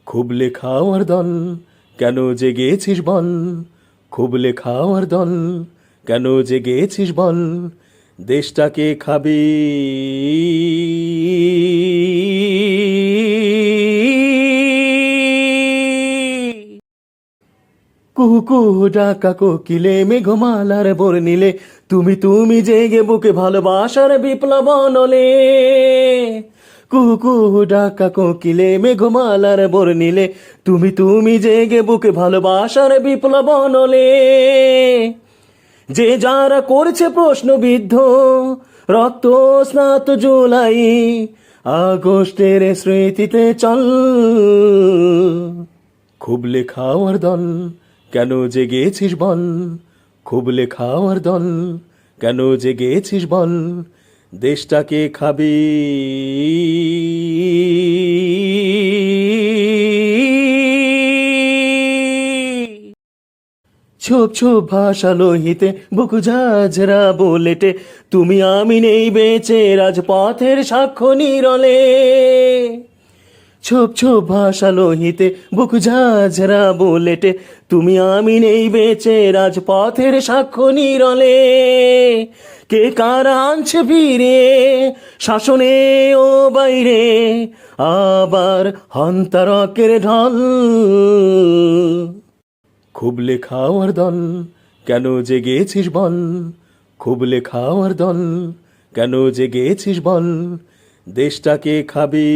খুব লেখাওয়ার দল কেন জেগেছিস বল, খুব লেখাওয়ার দল কেন জেগেছিস বল, দেশটাকে খাবি কুহু কুহু ডাকা কোকিলে মেঘমালার বোর নিলে, তুমি তুমি জেগে বুকে ভালোবাসার বিপ্লব নলে। কুহু কুহু ডাকা কোকিলে মেঘমালার বোর নিলে, তুমি তুমি জেগে বুকে ভালোবাসার বিপ্লব নলে। যে যারা করছে প্রশ্নবিদ্ধ, রক্ত স্নাত জুলাই আগস্টের স্মৃতিতে চল। খুব লেখাওয়ার দল কেন জেগেছিস বল, খুব লেখাওয়ার দল কেন জেগেছিস বল, দেশটাকে খাবি ছোপ ছোপ ভাষা লোহিতে বুক ঝাঝরা বলেটে, তুমি আমি নেই বেঁচে রাজপথের সাক্ষ্য নিরলে। ছোপ ছোপ ভাষা লোহিতে বুক ঝাঝরা বলেটে, তুমি আমি নেই বেঁচে রাজপথের সাক্ষ্য নিরলে। কে কারা আনছে ফিরে শাসনে ও বাইরে, আবার হন্তারকের ঢল। খুব লেখাওয়ার দল কেন জেগেছিস বল, খুব লেখাওয়ার দল কেন জেগেছিস বল, দেশটাকে খাবি